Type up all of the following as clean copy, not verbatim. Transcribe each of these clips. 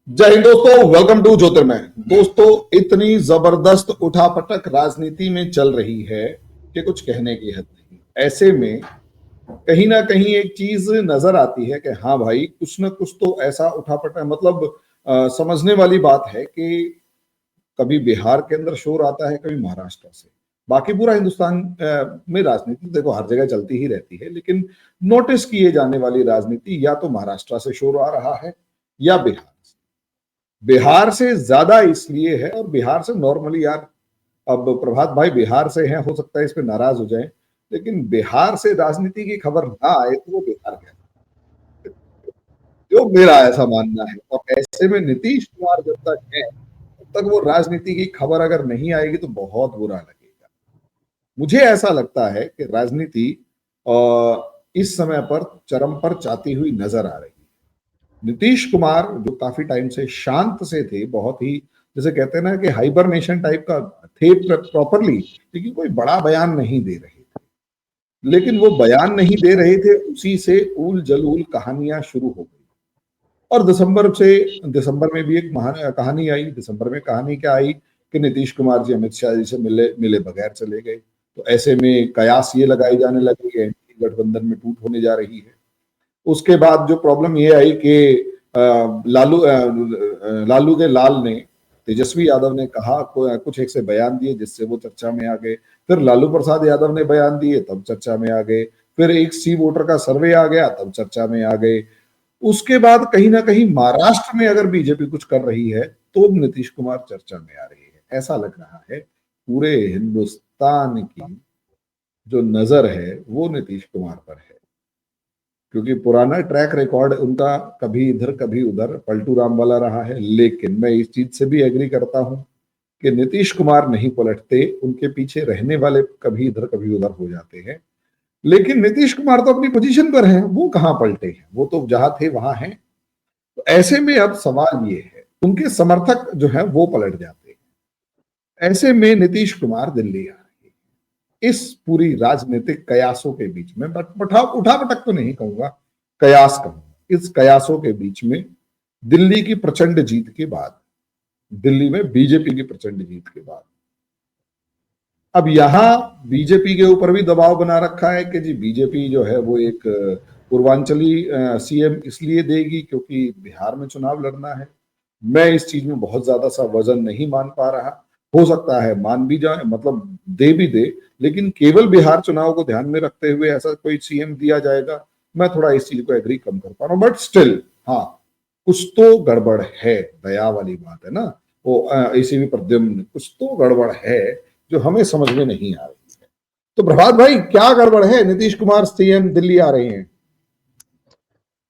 जय हिंद दोस्तों, welcome to ज्योतिर्मय। दोस्तों, इतनी जबरदस्त उठापटक राजनीति में चल रही है कि कुछ कहने की हद नहीं। ऐसे में कहीं ना कहीं एक चीज नजर आती है कि हाँ भाई, कुछ ना कुछ तो ऐसा उठापटक, मतलब समझने वाली बात है कि कभी बिहार के अंदर शोर आता है, कभी महाराष्ट्र से। बाकी पूरा हिंदुस्तान में राजनीति देखो हर जगह चलती ही रहती है, लेकिन नोटिस किए जाने वाली राजनीति या तो महाराष्ट्र से शोर आ रहा है या बिहार से। बिहार से ज्यादा इसलिए है, और बिहार से नॉर्मली यार, अब प्रभात भाई बिहार से हैं, हो सकता है इस पे नाराज हो जाएं, लेकिन बिहार से राजनीति की खबर ना आए तो वो बेकार है, जो मेरा ऐसा मानना है। और ऐसे में नीतीश कुमार जब तक है तब तक वो राजनीति की खबर अगर नहीं आएगी तो बहुत बुरा लगेगा। मुझे ऐसा लगता है कि राजनीति इस समय पर चरम पर जाती हुई नजर आ रही है। नीतीश कुमार जो काफी टाइम से शांत से थे, बहुत ही जैसे कहते हैं ना कि हाइबरनेशन टाइप का थे प्रॉपरली, लेकिन कोई बड़ा बयान नहीं दे रहे थे। लेकिन वो बयान नहीं दे रहे थे, उसी से उल जलूल कहानियां शुरू हो गई। और दिसंबर में भी एक महान कहानी आई। दिसंबर में कहानी क्या आई कि नीतीश कुमार जी अमित शाह जी से मिले मिले बगैर चले गए। तो ऐसे में कयास ये लगाई जाने लगी कि एनडीए गठबंधन में टूट होने जा रही है। उसके बाद जो प्रॉब्लम ये आई कि लालू के लाल ने, तेजस्वी यादव ने कहा कुछ एक से बयान दिए जिससे वो चर्चा में आ गए। फिर लालू प्रसाद यादव ने बयान दिए तब चर्चा में आ गए। फिर एक सी वोटर का सर्वे आ गया तब चर्चा में आ गए। उसके बाद कहीं ना कहीं महाराष्ट्र में अगर बीजेपी कुछ कर रही है तो नीतीश कुमार चर्चा में आ रही है। ऐसा लग रहा है पूरे हिंदुस्तान की जो नजर है वो नीतीश कुमार पर है, क्योंकि पुराना ट्रैक रिकॉर्ड उनका कभी इधर कभी उधर पलटू राम वाला रहा है। लेकिन मैं इस चीज से भी एग्री करता हूं कि नीतीश कुमार नहीं पलटते, उनके पीछे रहने वाले कभी इधर कभी उधर हो जाते हैं। लेकिन नीतीश कुमार तो अपनी पोजीशन पर हैं, वो कहां पलटे हैं, वो तो जहां थे वहां हैं। तो ऐसे में अब सवाल ये है, उनके समर्थक जो है वो पलट जाते हैं। ऐसे में नीतीश कुमार दिल्ली आ रहे हैं इस पूरी राजनीतिक कयासों के बीच में। बट उठा पटक तो नहीं कहूंगा, कयास कहूंगा। इस कयासों के बीच में दिल्ली की प्रचंड जीत के बाद, दिल्ली में बीजेपी की प्रचंड जीत के बाद, अब यहां बीजेपी के ऊपर भी दबाव बना रखा है कि जी बीजेपी जो है वो एक पूर्वांचली सीएम इसलिए देगी क्योंकि बिहार में चुनाव लड़ना है। मैं इस चीज में बहुत ज्यादा सा वजन नहीं मान पा रहा। हो सकता है मान भी जाए, मतलब दे भी दे, लेकिन केवल बिहार चुनाव को ध्यान में रखते हुए ऐसा कोई सीएम दिया जाएगा, मैं थोड़ा इस चीज को एग्री कम कर पा रहा हूँ। बट स्टिल हाँ, कुछ तो गड़बड़ है। दया वाली बात है ना, वो इसी भी प्रद्युम्न, कुछ तो गड़बड़ है जो हमें समझ में नहीं आ रही है। तो प्रभात भाई, क्या गड़बड़ है? नीतीश कुमार सीएम दिल्ली आ रहे हैं।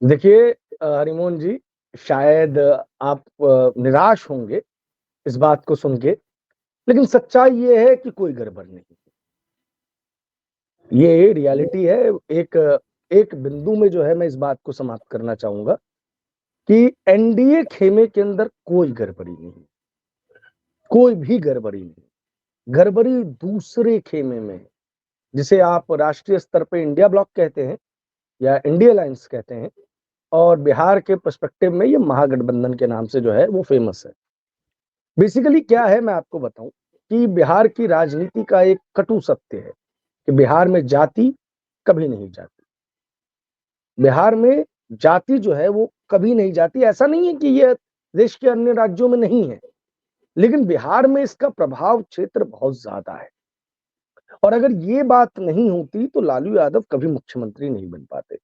देखिए हरिमोहन जी, शायद आप निराश होंगे इस बात को सुन के, लेकिन सच्चाई ये है कि कोई गड़बड़ नहीं। ये रियलिटी है। एक एक बिंदु में जो है मैं इस बात को समाप्त करना चाहूंगा कि एनडीए खेमे के अंदर कोई गड़बड़ी नहीं, कोई भी गड़बड़ी नहीं। गड़बड़ी दूसरे खेमे में है, जिसे आप राष्ट्रीय स्तर पे इंडिया ब्लॉक कहते हैं या इंडिया अलायंस कहते हैं, और बिहार के पर्सपेक्टिव में ये महागठबंधन के नाम से जो है वो फेमस है। बेसिकली क्या है मैं आपको बताऊं कि बिहार की राजनीति का एक कटु सत्य है कि बिहार में जाति कभी नहीं जाती। बिहार में जाति जो है वो कभी नहीं जाती। ऐसा नहीं है कि ये देश के अन्य राज्यों में नहीं है, लेकिन बिहार में इसका प्रभाव क्षेत्र बहुत ज्यादा है। और अगर ये बात नहीं होती तो लालू यादव कभी मुख्यमंत्री नहीं बन पाते,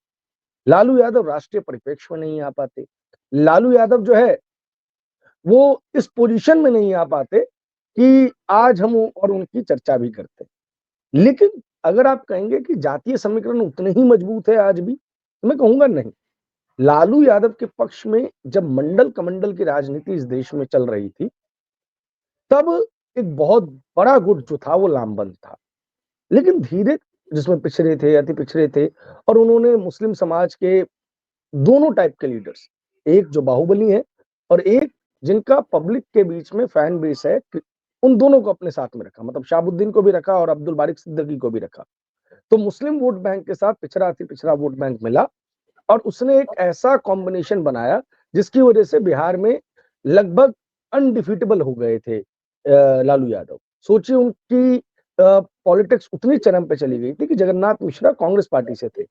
लालू यादव राष्ट्रीय परिप्रेक्ष्य में नहीं आ पाते, लालू यादव जो है वो इस पोजीशन में नहीं आ पाते कि आज हम और उनकी चर्चा भी करते। लेकिन अगर आप कहेंगे कि जातीय समीकरण उतने ही मजबूत है आज भी, तो मैं कहूंगा नहीं। लालू यादव के पक्ष में जब मंडल कमंडल की राजनीति इस देश में चल रही थी, तब एक बहुत बड़ा गुट जो था वो लामबंद था। लेकिन धीरे, जिसमें पिछड़े थे, अति पिछड़े थे, और उन्होंने मुस्लिम समाज के दोनों टाइप के लीडर्स, एक जो बाहुबली है और एक जिनका पब्लिक के बीच में फैन बेस है, उन दोनों को अपने साथ में रखा। मतलब शाहबुद्दीन को भी रखा और अब्दुल बारिक सिद्दीकी को भी रखा। तो मुस्लिम वोट बैंक के साथ पिछड़ा अति पिछड़ा वोट बैंक मिला, और उसने एक ऐसा कॉम्बिनेशन बनाया जिसकी वजह से बिहार में लगभग अनडिफीटेबल हो गए थे लालू यादव। सोचिए उनकी पॉलिटिक्स उतनी चरम पे चली गई थी कि जगन्नाथ मिश्रा कांग्रेस पार्टी से थे,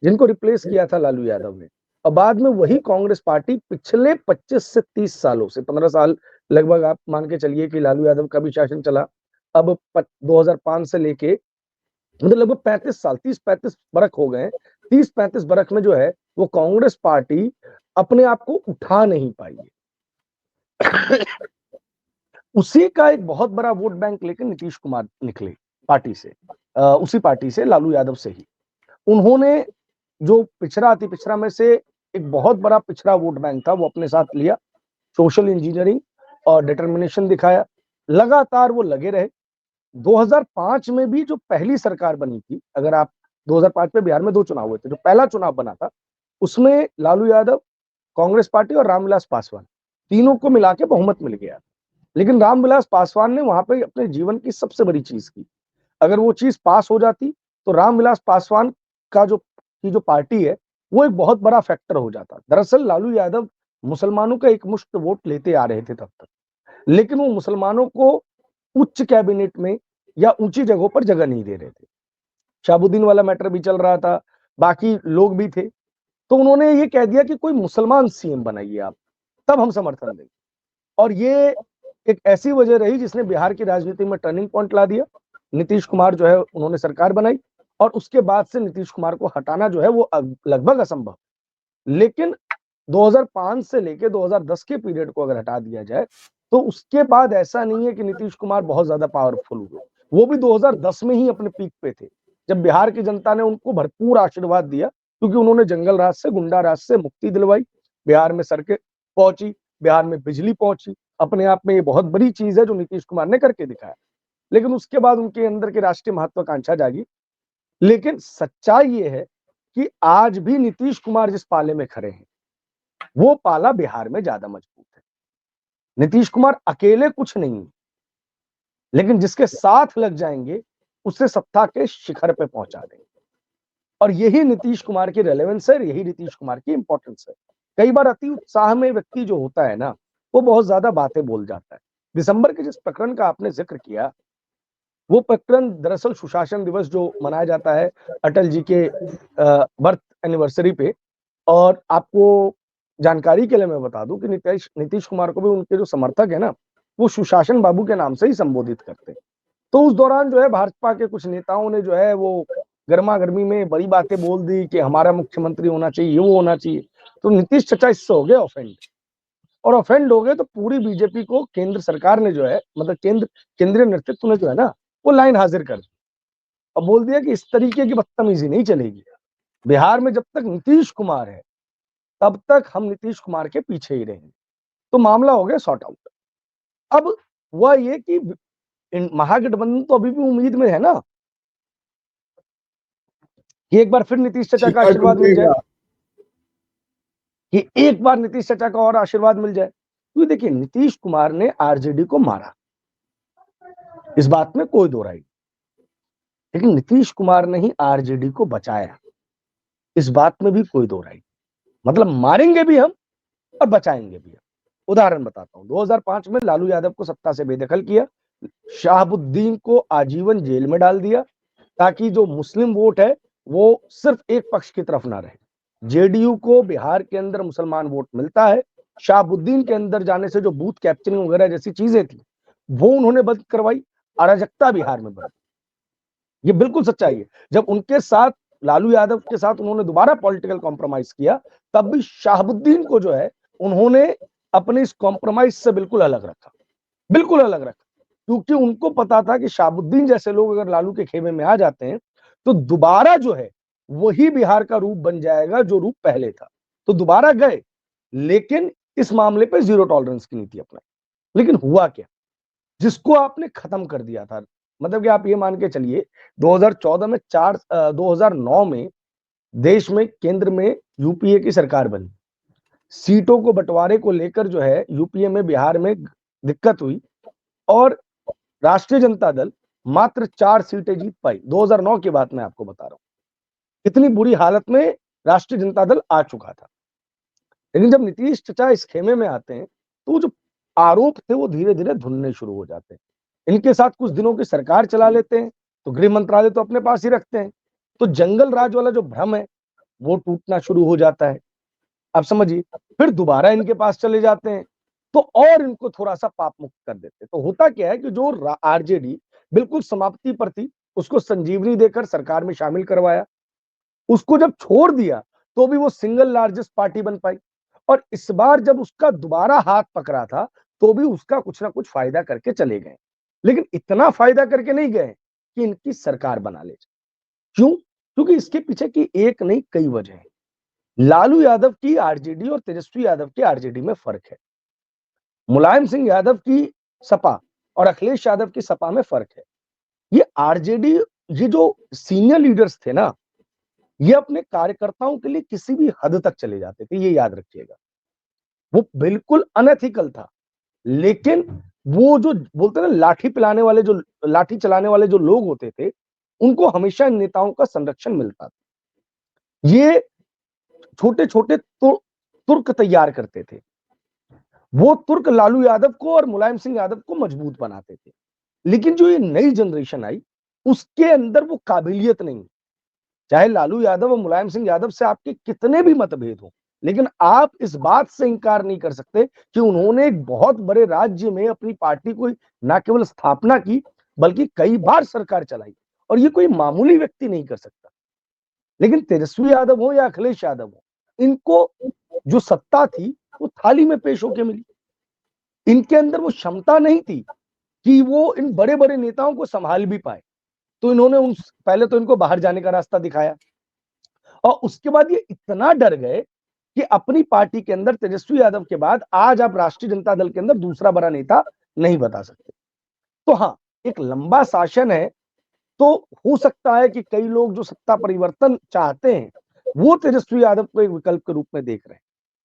जिनको रिप्लेस किया था लालू यादव ने। और बाद में वही कांग्रेस पार्टी पिछले 25 से 30 सालों से 15 साल लगभग आप मान के चलिए कि लालू यादव का भी शासन चला। अब 2005 से लेके मतलब लगभग 35 साल 30-35 बरख हो गए। 30-35 बरख में जो है वो कांग्रेस पार्टी अपने आप को उठा नहीं पाई है। उसी का एक बहुत बड़ा वोट बैंक लेकर नीतीश कुमार निकले पार्टी से, उसी पार्टी से, लालू यादव से ही। उन्होंने जो पिछड़ा अति पिछड़ा में से एक बहुत बड़ा पिछड़ा वोट बैंक था वो अपने साथ लिया, सोशल इंजीनियरिंग और डिटर्मिनेशन दिखाया, लगातार वो लगे रहे। 2005 में भी जो पहली सरकार बनी थी, अगर आप 2005 में बिहार में 2 चुनाव हुए थे, जो पहला चुनाव बना था उसमें लालू यादव, कांग्रेस पार्टी और रामविलास पासवान तीनों को मिला के बहुमत मिल गया। लेकिन रामविलास पासवान ने वहां पे अपने जीवन की सबसे बड़ी चीज की। अगर वो चीज पास हो जाती तो रामविलास पासवान का जो पार्टी है वो एक बहुत बड़ा फैक्टर हो जाता। दरअसल लालू यादव मुसलमानों का एक मुश्त वोट लेते आ रहे थे तब तक, लेकिन वो मुसलमानों को उच्च कैबिनेट में या ऊंची जगहों पर जगह नहीं दे रहे थे। शाहबुद्दीन वाला मैटर भी चल रहा था, बाकी लोग भी थे। तो उन्होंने ये कह दिया कि कोई मुसलमान सीएम बनाइए आप, तब हम समर्थन देंगे। और ये एक ऐसी वजह रही जिसने बिहार की राजनीति में टर्निंग पॉइंट ला दिया। नीतीश कुमार जो है उन्होंने सरकार बनाई और उसके बाद से नीतीश कुमार को हटाना जो है वो लगभग असंभव। लेकिन 2005 से लेके 2010 के पीरियड को अगर हटा दिया जाए तो उसके बाद ऐसा नहीं है कि नीतीश कुमार बहुत ज्यादा पावरफुल हुए। वो भी 2010 में ही अपने पीक पे थे, जब बिहार की जनता ने उनको भरपूर आशीर्वाद दिया, क्योंकि उन्होंने जंगल राज से, गुंडा राज से मुक्ति दिलवाई। बिहार में सड़कें पहुंची, बिहार में बिजली पहुंची। अपने आप में ये बहुत बड़ी चीज है जो नीतीश कुमार ने करके दिखाया। लेकिन उसके बाद उनके अंदर की राष्ट्रीय महत्वाकांक्षा जागी। लेकिन सच्चाई ये है कि आज भी नीतीश कुमार जिस पाले में खड़े हैं वो पाला बिहार में ज्यादा मजबूत है। नीतीश कुमार अकेले कुछ नहीं है, लेकिन जिसके साथ लग जाएंगे उसे सत्ता के शिखर पे पहुंचा देंगे। और यही नीतीश कुमार की रेलेवेंस है, यही नीतीश कुमार की इंपॉर्टेंस है। कई बार अति उत्साह में व्यक्ति जो होता है ना, वो बहुत ज्यादा बातें बोल जाता है। दिसंबर के जिस प्रकरण का आपने जिक्र किया, वो प्रकरण दरअसल सुशासन दिवस जो मनाया जाता है अटल जी के बर्थ एनिवर्सरी पे। और आपको जानकारी के लिए मैं बता दूं कि नीतीश कुमार को भी उनके जो समर्थक है ना, वो सुशासन बाबू के नाम से ही संबोधित करते हैं। तो उस दौरान जो है भाजपा के कुछ नेताओं ने जो है वो गर्मा गर्मी में बड़ी बातें बोल दी कि हमारा मुख्यमंत्री होना चाहिए, वो होना चाहिए। तो नीतीश चचा इससे हो गए ऑफेंड, और ऑफेंड हो गए तो पूरी बीजेपी को केंद्र सरकार ने जो है, मतलब केंद्रीय नेतृत्व ने जो है ना, वो लाइन हाजिर कर दी और बोल दिया कि इस तरीके की बदतमीजी नहीं चलेगी। बिहार में जब तक नीतीश कुमार है तब तक हम नीतीश कुमार के पीछे ही रहेंगे। तो मामला हो गया सॉर्ट आउट। अब हुआ ये कि महागठबंधन तो अभी भी उम्मीद में है ना कि एक बार फिर नीतीश चचा का आशीर्वाद मिल जाए, कि एक बार नीतीश चचा का और आशीर्वाद मिल जाए। तो देखिए नीतीश कुमार ने आरजेडी को मारा, इस बात में कोई दो राय, लेकिन नीतीश कुमार ने ही आरजेडी को बचाया, इस बात में भी कोई दो राय। मतलब मारेंगे भी हम और बचाएंगे भी हम। उदाहरण बताता हूं, 2005 में लालू यादव को सत्ता से बेदखल किया, शाहबुद्दीन को आजीवन जेल में डाल दिया ताकि जो मुस्लिम वोट है वो सिर्फ एक पक्ष की तरफ ना रहे। जेडीयू को बिहार के अंदर मुसलमान वोट मिलता है, शाहबुद्दीन के अंदर जाने से जो बूथ कैप्चरिंग वगैरह जैसी चीजें थी वो उन्होंने बंद करवाई, अराजकता बिहार में बढ़ी। ये बिल्कुल सच्चाई है। जब उनके साथ लालू यादव के साथ उन्होंने दोबारा पॉलिटिकल कॉम्प्रोमाइज किया, तब भी शाहबुद्दीन को जो है उन्होंने अपने इस कॉम्प्रोमाइज से बिल्कुल अलग रखा, बिल्कुल अलग रखा। क्योंकि उनको पता था कि शाहबुद्दीन जैसे लोग अगर लालू के खेमे में आ जाते हैं तो दोबारा जो है वही बिहार का रूप बन जाएगा जो रूप पहले था। तो दोबारा गए, लेकिन इस मामले पे जीरो टॉलरेंस की नीति अपनाई। लेकिन हुआ क्या, जिसको आपने खत्म कर दिया था, मतलब कि आप ये मान के चलिए 2014 में 2009 में देश में केंद्र में यूपीए की सरकार बनी, सीटों को बंटवारे को लेकर जो है यूपीए में बिहार में दिक्कत हुई और राष्ट्रीय जनता दल मात्र 4 सीटें जीत पाई। 2009 की बात मैं आपको बता रहा हूं, इतनी बुरी हालत में राष्ट्रीय जनता दल आ चुका था। लेकिन जब नीतीश चचा इस खेमे में आते हैं तो जो आरोप थे वो धीरे धीरे धुलने शुरू हो जाते हैं। इनके साथ कुछ दिनों की सरकार चला लेते हैं तो गृह मंत्रालय तो अपने पास ही रखते हैं, तो जंगल राज वाला जो भ्रम है वो टूटना शुरू हो जाता है। आप समझिए, फिर दोबारा इनके पास चले जाते हैं तो और इनको थोड़ा सा पाप मुक्त कर देते हैं। तो होता क्या है कि जो आरजेडी बिल्कुल समाप्ति पर थी, उसको संजीवनी देकर सरकार में शामिल करवाया। उसको जब छोड़ दिया तो भी वो सिंगल लार्जेस्ट पार्टी बन पाई, और इस बार जब उसका दोबारा हाथ पकड़ा था तो भी उसका कुछ ना कुछ फायदा करके चले गए, लेकिन इतना फायदा करके नहीं गए कि इनकी सरकार बना ले। क्यों? क्योंकि इसके पीछे की एक नहीं कई वजह है। लालू यादव की आरजेडी और तेजस्वी यादव की आरजेडी में फर्क है। मुलायम सिंह यादव की सपा और अखिलेश यादव की सपा में फर्क है। ये आरजेडी, ये जो सीनियर लीडर्स थे ना, ये अपने कार्यकर्ताओं के लिए किसी भी हद तक चले जाते थे, ये याद रखिएगा। वो बिल्कुल अनएथिकल था, लेकिन वो जो बोलते हैं ना लाठी पिलाने वाले, जो लाठी चलाने वाले जो लोग होते थे, उनको हमेशा इन नेताओं का संरक्षण मिलता था। ये छोटे छोटे तुर्क तैयार करते थे, वो तुर्क लालू यादव को और मुलायम सिंह यादव को मजबूत बनाते थे। लेकिन जो ये नई जनरेशन आई, उसके अंदर वो काबिलियत नहीं। चाहे लालू यादव और मुलायम सिंह यादव से आपके कितने भी मतभेद हो, लेकिन आप इस बात से इंकार नहीं कर सकते कि उन्होंने एक बहुत बड़े राज्य में अपनी पार्टी को न केवल स्थापना की, बल्कि कई बार सरकार चलाई, और ये कोई मामूली व्यक्ति नहीं कर सकता। लेकिन तेजस्वी यादव हो या अखिलेश यादव हो, इनको जो सत्ता थी वो थाली में पेश होके मिली। इनके अंदर वो क्षमता नहीं थी कि वो इन बड़े बड़े नेताओं को संभाल भी पाए, तो इन्होंने पहले तो इनको बाहर जाने का रास्ता दिखाया, और उसके बाद ये इतना डर गए कि अपनी पार्टी के अंदर तेजस्वी यादव के बाद आज आप राष्ट्रीय जनता दल के अंदर दूसरा बड़ा नेता नहीं बता सकते। तो हाँ, एक लंबा शासन है, तो हो सकता है कि कई लोग जो सत्ता परिवर्तन चाहते हैं वो तेजस्वी यादव को एक विकल्प के रूप में देख रहे हैं,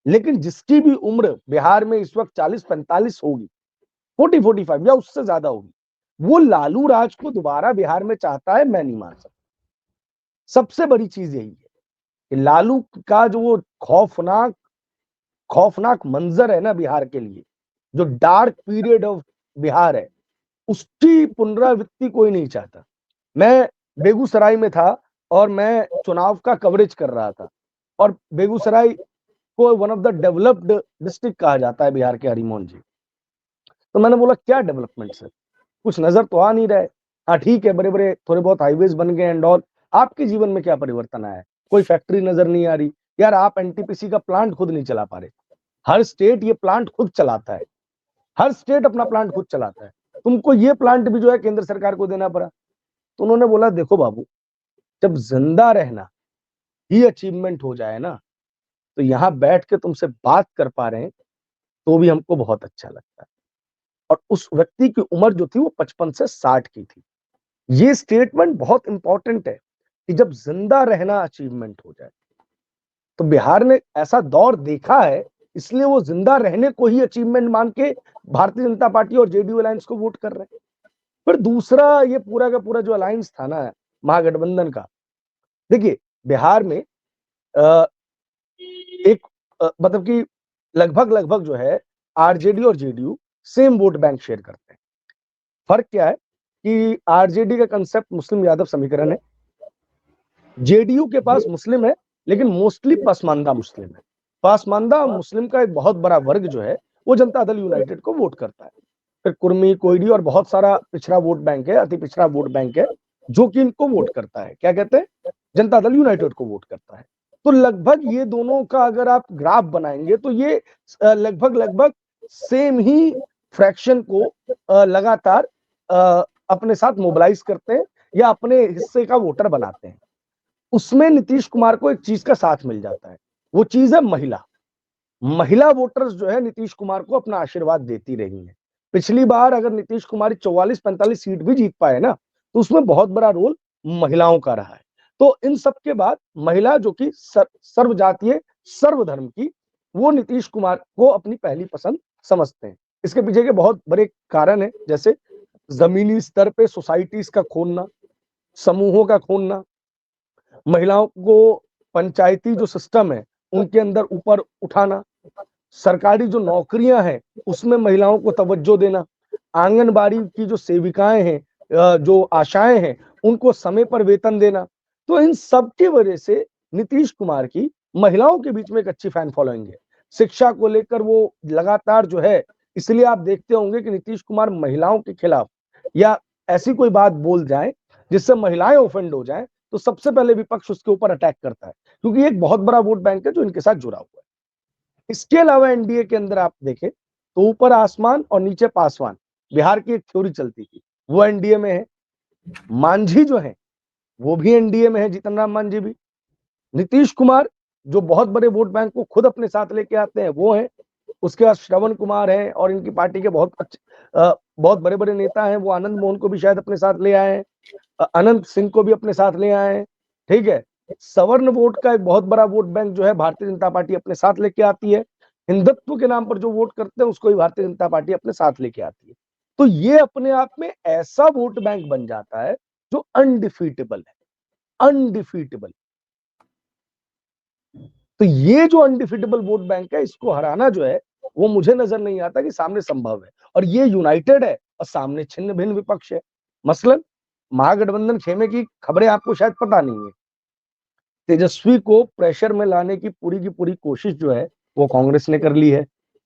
लेकिन जिसकी भी उम्र बिहार में इस वक्त 40-45 होगी, 40-45 या उससे ज्यादा होगी, वो लालू राज को दोबारा बिहार में चाहता है, मैं नहीं मान सकता। सबसे बड़ी चीज यही है कि लालू का जो वो खौफनाक खौफनाक मंजर है ना बिहार के लिए, जो डार्क पीरियड ऑफ बिहार है, उसकी पुनरावृत्ति कोई नहीं चाहता। मैं बेगूसराय में था और मैं चुनाव का कवरेज कर रहा था, और बेगूसराय को one of the developed district कहा जाता है बिहार के, हरिमोहन जी। तो मैंने बोला क्या डेवलपमेंट है, कुछ नजर तो आ नहीं रहा है। हाँ ठीक है, बड़े बड़े थोड़े बहुत हाईवेज बन गए एंड ऑल, आपके जीवन में क्या परिवर्तन आया है? कोई फैक्ट्री नजर नहीं आ रही। यार आप एनटीपीसी का प्लांट खुद नहीं चला पा रहे। हर स्टेट ये प्लांट खुद चलाता है, हर स्टेट अपना प्लांट खुद चलाता है, तुमको ये प्लांट भी जो है केंद्र सरकार को देना पड़ा। तो उन्होंने बोला देखो बाबू, जब जिंदा रहना ही अचीवमेंट हो जाए ना, तो यहाँ बैठ के तुमसे बात कर पा रहे हैं तो भी हमको बहुत अच्छा लगता है। और उस व्यक्ति की उम्र जो थी वो 55 से 60 की थी। ये स्टेटमेंट बहुत इंपॉर्टेंट है कि जब जिंदा रहना अचीवमेंट हो जाए। तो बिहार ने ऐसा दौर देखा है, इसलिए वो जिंदा रहने को ही अचीवमेंट मान के भारतीय जनता पार्टी और जेडीयू अलायंस को वोट कर रहे हैं। फिर दूसरा, ये पूरा का पूरा जो अलायंस था ना महागठबंधन का, देखिए बिहार में एक मतलब कि लगभग लगभग जो है आरजेडी और JDU same vote bank share करते हैं। फर्क क्या है कि आरजेडी का कंसेप्ट मुस्लिम यादव समीकरण है, जेडीयू के पास मुस्लिम है लेकिन मोस्टली पसमानदा मुस्लिम है। पसमानदा मुस्लिम का एक बहुत बड़ा वर्ग जो है वो जनता दल यूनाइटेड को वोट करता है। फिर कुर्मी, कोयडी और बहुत सारा पिछड़ा वोट बैंक है, अति पिछड़ा वोट बैंक है, जो कि इनको वोट करता है, क्या कहते हैं, जनता दल यूनाइटेड को वोट करता है। तो लगभग ये दोनों का अगर आप ग्राफ बनाएंगे तो ये लगभग लगभग सेम ही फ्रैक्शन को लगातार अपने साथ मोबिलाइज करते हैं या अपने हिस्से का वोटर बनाते हैं। उसमें नीतीश कुमार को एक चीज का साथ मिल जाता है, वो चीज है महिला। महिला वोटर्स जो है नीतीश कुमार को अपना आशीर्वाद देती रही हैं। पिछली बार अगर नीतीश कुमार 44-45 सीट भी जीत पाए ना, तो उसमें बहुत बड़ा रोल महिलाओं का रहा है। तो इन सब के बाद महिला जो कि सर्वजातीय सर्वधर्म की, वो नीतीश कुमार को अपनी पहली पसंद समझते हैं। इसके पीछे के बहुत बड़े कारण है, जैसे जमीनी स्तर पे सोसाइटीज का खोलना, समूहों का खोलना, महिलाओं को पंचायती जो सिस्टम है उनके अंदर ऊपर उठाना, सरकारी जो नौकरियां हैं उसमें महिलाओं को तवज्जो देना, आंगनबाड़ी की जो सेविकाएं हैं, जो आशाएं हैं, उनको समय पर वेतन देना। तो इन सब की वजह से नीतीश कुमार की महिलाओं के बीच में एक अच्छी फैन फॉलोइंग है। शिक्षा को लेकर वो लगातार जो है, इसलिए आप देखते होंगे कि नीतीश कुमार महिलाओं के खिलाफ या ऐसी कोई बात बोल जाए जिससे महिलाएं ऑफेंड हो जाएं, तो सबसे पहले विपक्ष उसके ऊपर अटैक करता है, क्योंकि एक बहुत बड़ा वोट बैंक है जो इनके साथ जुड़ा हुआ है। इसके अलावा एनडीए के अंदर आप देखें तो ऊपर आसमान और नीचे पासवान, बिहार की एक थ्योरी चलती थी, वो एनडीए में है। मांझी जो है वो भी एनडीए में है, जीतन राम मांझी भी। नीतीश कुमार जो बहुत बड़े वोट बैंक को खुद अपने साथ लेके आते हैं वो है। उसके बाद श्रवण कुमार है और इनकी पार्टी के बहुत अच्छे बहुत बड़े बड़े नेता हैं, वो आनंद मोहन को भी शायद अपने साथ ले आए हैं, अनंत सिंह को भी अपने साथ ले आए हैं। ठीक है, सवर्ण वोट का एक बहुत बड़ा वोट बैंक जो है भारतीय जनता पार्टी अपने साथ लेके आती है। हिंदुत्व के नाम पर जो वोट करते हैं उसको भी भारतीय जनता पार्टी अपने साथ लेके आती है। तो ये अपने आप में ऐसा वोट बैंक बन जाता है जो अनडिफीटेबल है, अनडिफीटेबल। तो ये जो अनडिफीटेबल वोट बैंक है, इसको हराना जो है वो मुझे नजर नहीं आता कि सामने संभव है। और ये यूनाइटेड है और सामने छिन्न भिन्न विपक्ष है। मसलन महागठबंधन खेमे की खबरें आपको शायद पता नहीं है। तेजस्वी को प्रेशर में लाने की पूरी कोशिश जो है वो कांग्रेस ने कर ली है।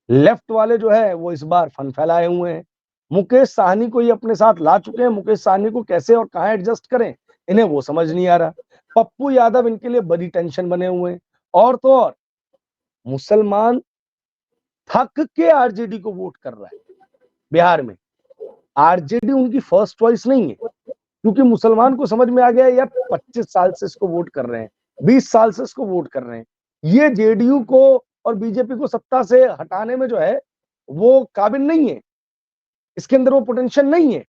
लेफ्ट वाले जो है वो इस बार फन फैलाए हुए हैं। मुकेश साहनी को ये अपने साथ ला चुके हैं। मुकेश साहनी को कैसे और कहां एडजस्ट करें, इन्हें वो समझ नहीं आ रहा। पप्पू यादव इनके लिए बड़ी टेंशन बने हुए हैं। और तो और मुसलमान थक के आरजेडी को वोट कर रहा है बिहार में। आरजेडी उनकी फर्स्ट चॉइस नहीं है, क्योंकि मुसलमान को समझ में आ गया यार 25 साल से इसको वोट कर रहे हैं, 20 साल से इसको वोट कर रहे हैं, ये जेडीयू को और बीजेपी को सत्ता से हटाने में जो है वो काबिल नहीं है, इसके अंदर वो पोटेंशियल नहीं है।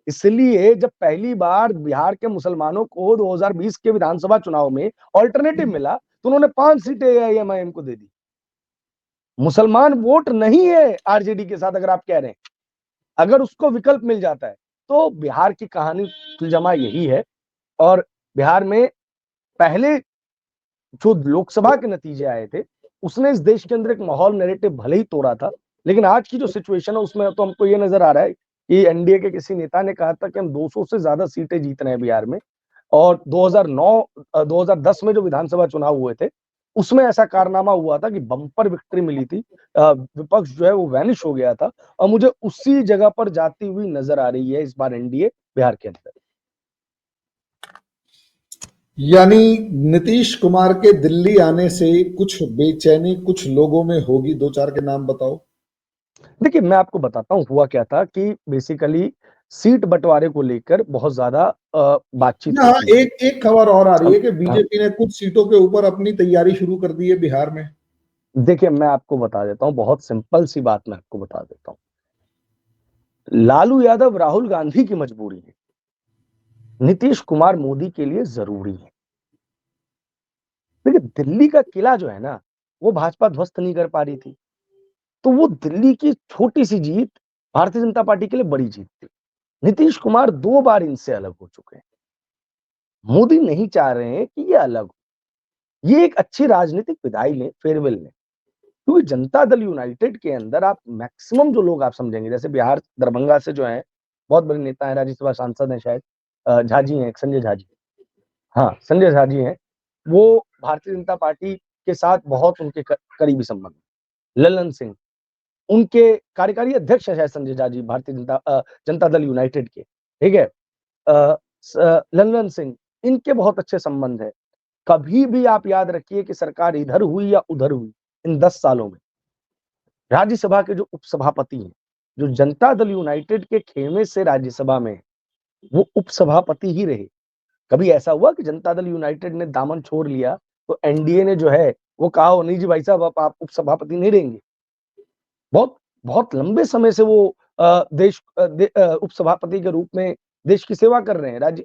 इसलिए जब पहली बार बिहार के मुसलमानों को 2020 के विधानसभा चुनाव में ऑल्टरनेटिव मिला तो उन्होंने 5 सीटें एआईएमआईएम को दे दी। मुसलमान वोट नहीं है आरजेडी के साथ, अगर आप कह रहे हैं, अगर उसको विकल्प मिल जाता है तो बिहार की कहानी तुलजमा यही है। और बिहार में पहले जो लोकसभा के नतीजे आए थे उसने इस देश के अंदर एक माहौल नैरेटिव भले ही तोड़ा था, लेकिन आज की जो सिचुएशन है उसमें तो हमको ये नजर आ रहा है कि एनडीए के किसी नेता ने कहा था कि हम 200 से ज्यादा सीटें जीत रहे हैं बिहार में। और 2010 में जो विधानसभा चुनाव हुए थे उसमें ऐसा कारनामा हुआ था कि बम्पर विक्ट्री मिली थी, विपक्ष जो है वो वैनिश हो गया था। और मुझे उसी जगह पर जाती हुई नजर आ रही है इस बार एनडीए बिहार के अंदर। यानी नीतीश कुमार के दिल्ली आने से कुछ बेचैनी कुछ लोगों में होगी, दो चार के नाम बताओ। देखिए मैं आपको बताता हूँ हुआ क्या था कि बेसिकली सीट बंटवारे को लेकर बहुत ज्यादा बातचीत यहाँ होती है। एक एक खबर और आ रही है कि हाँ, बीजेपी ने कुछ सीटों के ऊपर अपनी तैयारी शुरू कर दी है बिहार में। देखिए मैं आपको बता देता हूँ, बहुत सिंपल सी बात मैं आपको बता देता हूँ। लालू यादव राहुल गांधी की मजबूरी है, नीतीश कुमार मोदी के लिए जरूरी है। देखिए दिल्ली का किला जो है ना वो भाजपा ध्वस्त नहीं कर पा रही थी, तो वो दिल्ली की छोटी सी जीत भारतीय जनता पार्टी के लिए बड़ी जीत थी। नीतीश कुमार 2 बार इनसे अलग हो चुके हैं। मोदी नहीं चाह रहे हैं कि ये अलग हो, ये एक अच्छी राजनीतिक विदाई लें, फेयरवेल लें। क्योंकि जनता दल यूनाइटेड के अंदर आप मैक्सिमम जो लोग आप समझेंगे, जैसे बिहार दरभंगा से जो है बहुत बड़े नेता है, राज्यसभा सांसद हैं शायद, झा जी हैं, संजय झा जी। हाँ संजय झा जी हैं, वो भारतीय जनता पार्टी के साथ बहुत उनके करीबी संबंध। ललन सिंह उनके कार्यकारी अध्यक्ष है शायद, संजय झा जी भारतीय जनता दल यूनाइटेड के। ठीक है, ललन सिंह, इनके बहुत अच्छे संबंध है। कभी भी आप याद रखिए कि सरकार इधर हुई या उधर हुई इन 10 सालों में, राज्यसभा के जो उपसभापति हैं, जो जनता दल यूनाइटेड के खेमे से राज्यसभा में वो उपसभापति ही रहे। कभी ऐसा हुआ कि जनता दल यूनाइटेड ने दामन छोड़ लिया तो एनडीए ने जो है वो कहा हो नहीं जी भाई साहब आप उपसभापति नहीं रहेंगे। बहुत बहुत लंबे समय से वो देश उपसभापति के रूप में देश की सेवा कर रहे हैं,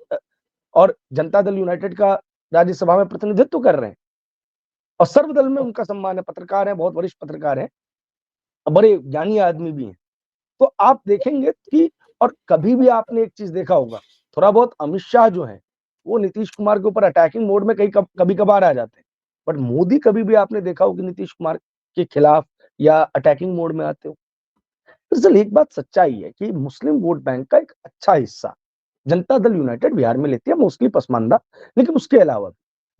और जनता दल यूनाइटेड का राज्यसभा में प्रतिनिधित्व कर रहे हैं। और सर्वदल में उनका सम्मान है, पत्रकार है, बहुत वरिष्ठ पत्रकार है, बड़े ज्ञानी आदमी भी हैं। तो आप देखेंगे कि, और कभी भी आपने एक चीज देखा होगा, थोड़ा बहुत अमित शाह जो है वो नीतीश कुमार के ऊपर अटैकिंग मोड में कभी कभार आ जाते हैं, बट मोदी कभी भी आपने देखा हो कि नीतीश कुमार के खिलाफ या अटैकिंग मोड में आते हो। दरअसल एक बात सच्चाई है कि मुस्लिम वोट बैंक का एक अच्छा हिस्सा जनता दल यूनाइटेड बिहार में लेती है, मोस्टली पसमानदा। लेकिन उसके अलावा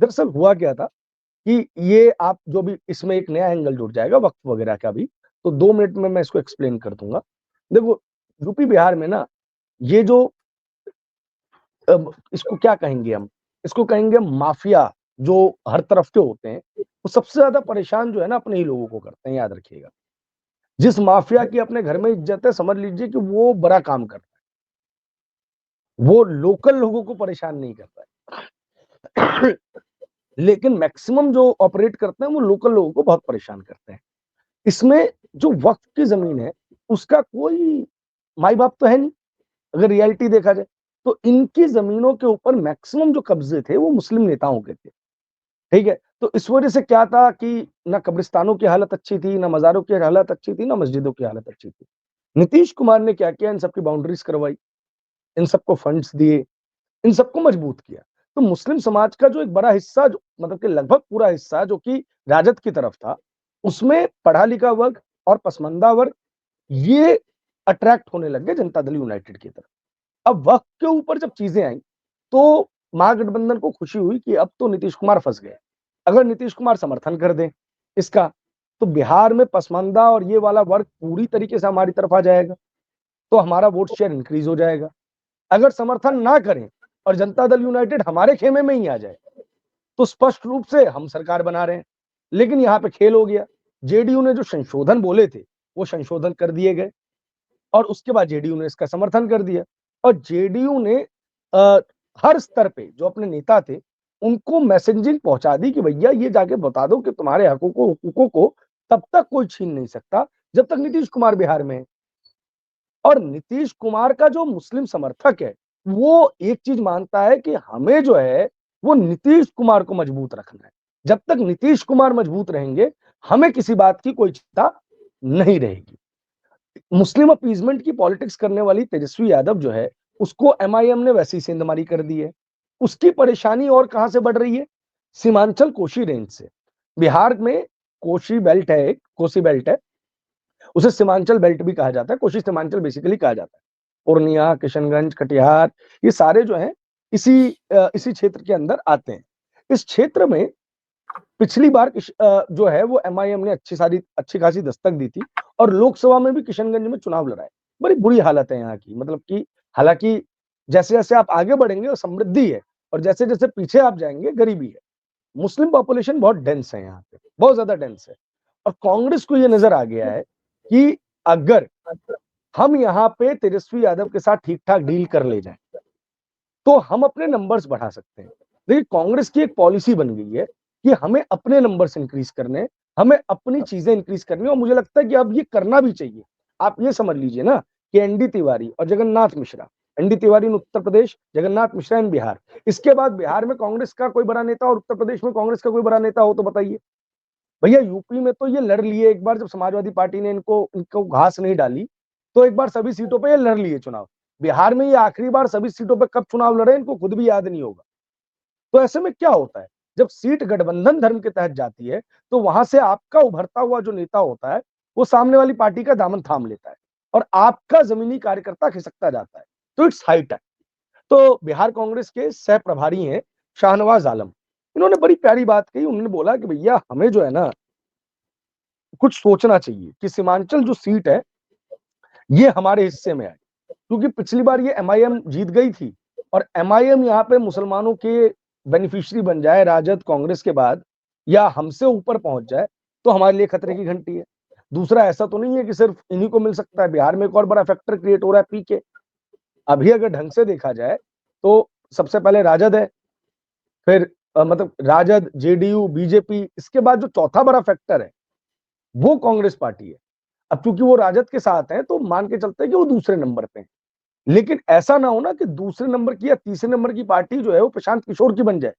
दरअसल हुआ क्या था कि ये आप जो भी इसमें एक नया एंगल जुड़ जाएगा वक्फ वगैरह का भी, तो 2 मिनट में मैं इसको एक्सप्लेन कर दूंगा। देखो, यूपी बिहार में ना ये जो इसको क्या कहेंगे हम, इसको कहेंगे माफिया जो हर तरफ के होते हैं, वो सबसे ज्यादा परेशान जो है ना अपने ही लोगों को करते हैं, याद रखिएगा। जिस माफिया की अपने घर में इज्जत है, समझ लीजिए कि वो बड़ा काम कर रहा है, वो लोकल लोगों को परेशान नहीं करता है। लेकिन मैक्सिमम जो ऑपरेट करते हैं वो लोकल लोगों को बहुत परेशान करते हैं। इसमें जो वक्फ की जमीन है उसका कोई माई बाप तो है नहीं, अगर रियलिटी देखा जाए तो इनकी जमीनों के ऊपर मैक्सिमम जो कब्जे थे वो मुस्लिम नेताओं के थे। ठीक है, तो इस वजह से क्या था कि ना कब्रिस्तानों की हालत अच्छी थी, ना मजारों की हालत अच्छी थी, ना मस्जिदों की हालत अच्छी थी। नीतीश कुमार ने क्या किया, इन सबकी बाउंड्रीज करवाई, इन सबको फंड्स दिए, इन सबको मजबूत किया। तो मुस्लिम समाज का जो एक बड़ा हिस्सा, जो मतलब कि लगभग पूरा हिस्सा जो कि राजद की तरफ था, उसमें पढ़ा लिखा वर्ग और पसमंदा वर्ग ये अट्रैक्ट होने लग गए जनता दल यूनाइटेड की तरफ। अब वक्त के ऊपर जब चीजें आई तो महागठबंधन को खुशी हुई कि अब तो नीतीश कुमार फंस गए। अगर नीतीश कुमार समर्थन कर दें इसका, तो बिहार में पसमानदा और ये वाला वर्ग पूरी तरीके से हमारी तरफ आ जाएगा, तो हमारा वोट शेयर इंक्रीज हो जाएगा। अगर समर्थन ना करें और जनता दल यूनाइटेड हमारे खेमे में ही आ जाए, तो स्पष्ट रूप से हम सरकार बना रहे हैं। लेकिन यहाँ पे खेल हो गया, जेडीयू ने जो संशोधन बोले थे वो संशोधन कर दिए गए और उसके बाद जेडीयू ने इसका समर्थन कर दिया। और जेडीयू ने हर स्तर पे जो अपने नेता थे उनको मैसेजिंग पहुंचा दी कि भैया ये जाके बता दो कि तुम्हारे हुकूकों को तब तक कोई छीन नहीं सकता जब तक नीतीश कुमार बिहार में है। और नीतीश कुमार का जो मुस्लिम समर्थक है वो एक चीज मानता है कि हमें जो है वो नीतीश कुमार को मजबूत रखना है। जब तक नीतीश कुमार मजबूत रहेंगे हमें किसी बात की कोई चिंता नहीं रहेगी। मुस्लिम अपीजमेंट की पॉलिटिक्स करने वाली तेजस्वी यादव जो है उसको एमआईएम ने वैसी सेंधमारी कर दी है। उसकी परेशानी और कहां से बढ़ रही है, सीमांचल कोशी रेंज से। बिहार में कोशी बेल्ट है, एक कोसी बेल्ट है, उसे सीमांचल बेल्ट भी कहा जाता है, कोशी सीमांचल बेसिकली कहा जाता है। पूर्णिया, किशनगंज, कटिहार, ये सारे जो हैं इसी क्षेत्र के अंदर आते हैं। इस क्षेत्र में पिछली बार जो है वो एमआईएम ने अच्छी खासी दस्तक दी थी और लोकसभा में भी किशनगंज में चुनाव लड़ाए। बड़ी बुरी हालत है यहाँ की, मतलब कि हालांकि जैसे जैसे आप आगे बढ़ेंगे वो समृद्धि है और जैसे जैसे पीछे आप जाएंगे गरीबी है। मुस्लिम पॉपुलेशन बहुत डेंस है यहाँ पे, बहुत ज्यादा डेंस है। और कांग्रेस को ये नजर आ गया है कि अगर हम यहाँ पे तेजस्वी यादव के साथ ठीक ठाक डील कर ले जाए तो हम अपने नंबर्स बढ़ा सकते हैं। देखिए, कांग्रेस की एक पॉलिसी बन गई है कि हमें अपने नंबर्स इंक्रीज करने, हमें अपनी चीजें इंक्रीज करनी, और मुझे लगता है कि अब ये करना भी चाहिए। आप ये समझ लीजिए ना कि एनडी तिवारी और जगन्नाथ मिश्रा, एनडी तिवारी इन उत्तर प्रदेश, जगन्नाथ मिश्रा इन बिहार, इसके बाद बिहार में कांग्रेस का कोई बड़ा नेता और उत्तर प्रदेश में कांग्रेस का कोई बड़ा नेता हो तो बताइए। भैया यूपी में तो ये लड़ लिए एक बार, जब समाजवादी पार्टी ने इनको इनको घास नहीं डाली तो एक बार सभी सीटों पे ये लड़ लिए चुनाव। बिहार में ये आखिरी बार सभी सीटों पे कब चुनाव लड़े इनको खुद भी याद नहीं होगा। तो ऐसे में क्या होता है, जब सीट गठबंधन धर्म के तहत जाती है तो वहां से आपका उभरता हुआ जो नेता होता है वो सामने वाली पार्टी का दामन थाम लेता है और आपका जमीनी कार्यकर्ता खिसकता जाता है। तो इट्स हाई टाइम। तो बिहार कांग्रेस के सह प्रभारी हैं शाहनवाज आलम, इन्होंने बड़ी प्यारी बात कही। उन्होंने बोला कि भैया हमें जो है ना कुछ सोचना चाहिए कि सीमांचल जो सीट है ये हमारे हिस्से में आए, क्योंकि पिछली बार ये एमआईएम जीत गई थी और एमआईएम यहाँ पे मुसलमानों के बेनिफिशियरी बन जाए राजद कांग्रेस के बाद, या हमसे ऊपर पहुंच जाए, तो हमारे लिए खतरे की घंटी है। दूसरा, ऐसा तो नहीं है कि सिर्फ इन्हीं को मिल सकता है, बिहार में एक और बड़ा फैक्टर क्रिएट हो रहा है पीके। अभी अगर ढंग से देखा जाए तो सबसे पहले राजद है, फिर मतलब राजद, जेडीयू, बीजेपी, इसके बाद जो चौथा बड़ा फैक्टर है वो कांग्रेस पार्टी है। अब क्योंकि वो राजद के साथ है तो मान के चलते हैं कि वो दूसरे नंबर पे है। लेकिन ऐसा ना हो ना कि दूसरे नंबर की या तीसरे नंबर की पार्टी जो है वो प्रशांत किशोर की बन जाए,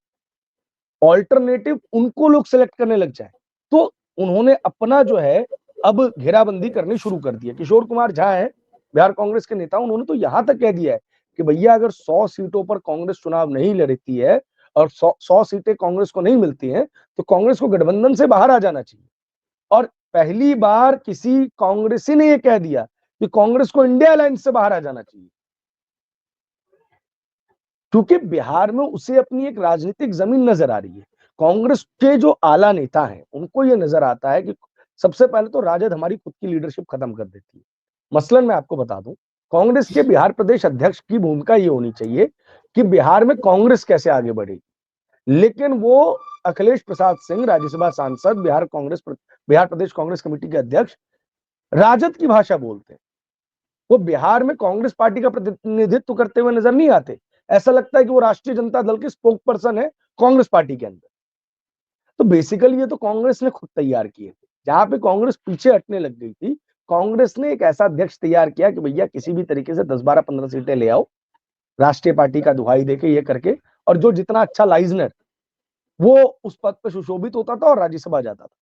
ऑल्टरनेटिव उनको लोग सेलेक्ट करने लग जाए। तो उन्होंने अपना जो है अब घेराबंदी करनी शुरू कर दी है। किशोर कुमार झा है बिहार कांग्रेस के नेता, उन्होंने तो यहां तक कह दिया है कि भैया अगर 100 सीटों पर कांग्रेस चुनाव नहीं लड़ती है और 100 सीटें कांग्रेस को नहीं मिलती हैं तो कांग्रेस को गठबंधन से बाहर आ जाना चाहिए। और पहली बार किसी कांग्रेसी ने यह कह दिया कि कांग्रेस को इंडिया अलायंस से बाहर आ जाना चाहिए, क्योंकि बिहार में उसे अपनी एक राजनीतिक जमीन नजर आ रही है। कांग्रेस के जो आला नेता हैं उनको यह नजर आता है कि सबसे पहले तो राजद हमारी खुद की लीडरशिप खत्म कर देती है। मसलन मैं आपको बता दूं, कांग्रेस के बिहार प्रदेश अध्यक्ष की भूमिका यह होनी चाहिए कि बिहार में कांग्रेस कैसे आगे बढ़ेगी, लेकिन वो अखिलेश प्रसाद सिंह, राज्यसभा सांसद, बिहार प्रदेश कांग्रेस कमेटी के अध्यक्ष, राजद की भाषा बोलते हैं। वो बिहार में कांग्रेस पार्टी का प्रतिनिधित्व करते हुए नजर नहीं आते। ऐसा लगता है कि वो राष्ट्रीय जनता दल के स्पोक पर्सन है कांग्रेस पार्टी के अंदर। तो बेसिकली ये तो कांग्रेस ने खुद तैयार किए थे। जहां पे कांग्रेस पीछे हटने लग गई थी, कांग्रेस ने एक ऐसा अध्यक्ष तैयार किया कि भैया किसी भी तरीके से 10, 12, 15 सीटें ले आओ, राष्ट्रीय पार्टी का दुहाई देके ये करके, और जो जितना अच्छा लाइजनर वो उस पद पर सुशोभित होता था और राज्यसभा जाता था।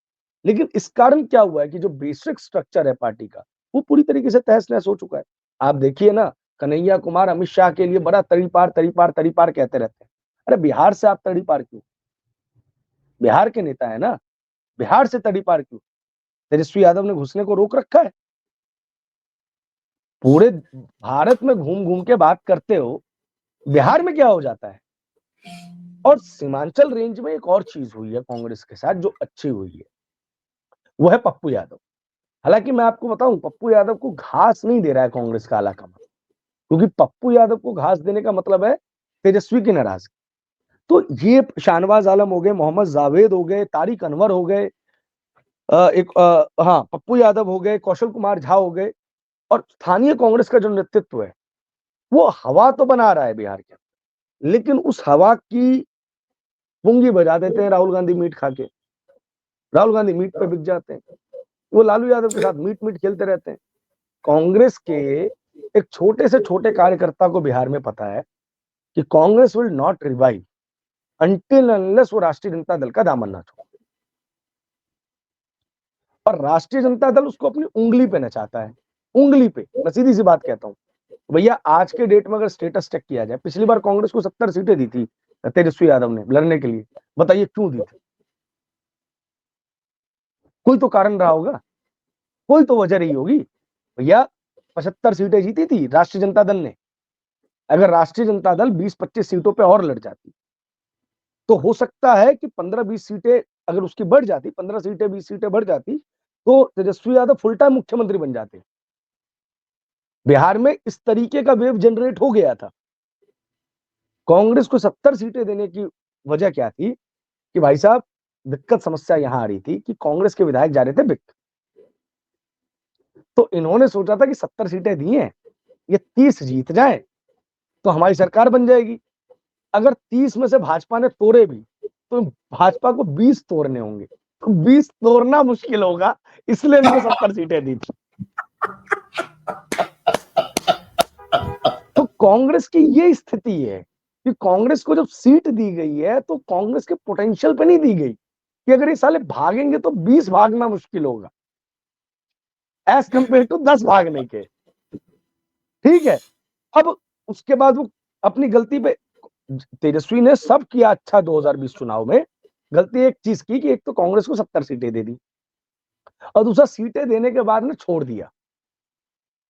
लेकिन इस कारण क्या हुआ है कि जो बेसिक स्ट्रक्चर है पार्टी का, वो पूरी तरीके से तहस नहस हो चुका है। आप देखिए ना, कन्हैया कुमार अमित शाह के लिए बड़ा तड़ीपार तड़ीपार तड़ीपार कहते रहते हैं। अरे बिहार से आप तड़ीपार क्यों? बिहार के नेता है ना, बिहार से तड़ीपार क्यों? तेजस्वी यादव ने घुसने को रोक रखा है। पूरे भारत में घूम घूम के बात करते हो, बिहार में क्या हो जाता है? और सीमांचल रेंज में एक और चीज हुई है कांग्रेस के साथ जो अच्छी हुई है, वो है पप्पू यादव। हालांकि मैं आपको बताऊं, पप्पू यादव को घास नहीं दे रहा है कांग्रेस का आलाकमान, क्योंकि पप्पू यादव को घास देने का मतलब है तेजस्वी की नाराजगी। तो ये शाहनवाज आलम हो गए, मोहम्मद जावेद हो गए, तारिक अनवर हो गए, हाँ पप्पू यादव हो गए, कौशल कुमार झा हो गए, और स्थानीय कांग्रेस का जो नेतृत्व है वो हवा तो बना रहा है बिहार के, लेकिन उस हवा की पुंगी बजा देते हैं राहुल गांधी मीट खा के। राहुल गांधी मीट पे बिक जाते हैं, वो लालू यादव के साथ मीट मीट खेलते रहते हैं। कांग्रेस के एक छोटे से छोटे कार्यकर्ता को बिहार में पता है कि Congress will not revive until unless वो राष्ट्रीय जनता दल का दामन ना छोड़े, और राष्ट्रीय जनता दल उसको अपनी उंगली पे नचाता है, उंगली पे। मैं सीधी सी बात कहता हूं भैया, आज के डेट में अगर स्टेटस चेक किया जाए, पिछली बार कांग्रेस को 70 सीटें दी थी तेजस्वी यादव ने लड़ने के लिए, बताइए क्यों दी थी? कोई तो कारण रहा होगा, कोई तो वजह रही होगी। भैया 75 सीटें जीती थी राष्ट्रीय जनता दल ने। अगर राष्ट्रीय जनता दल 20-25 सीटों पे और लड़ जाती तो हो सकता है कि 15-20 सीटें अगर उसकी बढ़ जाती, 15 सीटें 20 सीटें बढ़ जाती, तो तेजस्वी यादव फुल टाइम मुख्यमंत्री बन जाते। बिहार में इस तरीके का वेव जनरेट हो गया था। कांग्रेस को 70 सीटें देने की वजह क्या थी कि भाई साहब, दिक्कत समस्या यहां आ रही थी कि कांग्रेस के विधायक जा रहे थे बिक। तो इन्होंने सोचा था कि 70 सीटें दी हैं, ये 30 जीत जाए तो हमारी सरकार बन जाएगी। अगर 30 में से भाजपा ने तोड़े भी तो भाजपा को 20 तोड़ने होंगे, तो 20 तोड़ना मुश्किल होगा, इसलिए इनको 70 सीटें दी थी। तो कांग्रेस की ये स्थिति है कि कांग्रेस को जब सीट दी गई है तो कांग्रेस के पोटेंशियल पे नहीं दी गई कि अगर ये साले भागेंगे तो 20 भागना मुश्किल होगा एज कंपेयर टू 10 भागने के। ठीक है, अब उसके बाद वो अपनी गलती पे, तेजस्वी ने सब किया अच्छा 2020 चुनाव में, गलती एक चीज की कि एक तो कांग्रेस को 70 सीटें दे दी, और दूसरा सीटें देने के बाद ने छोड़ दिया,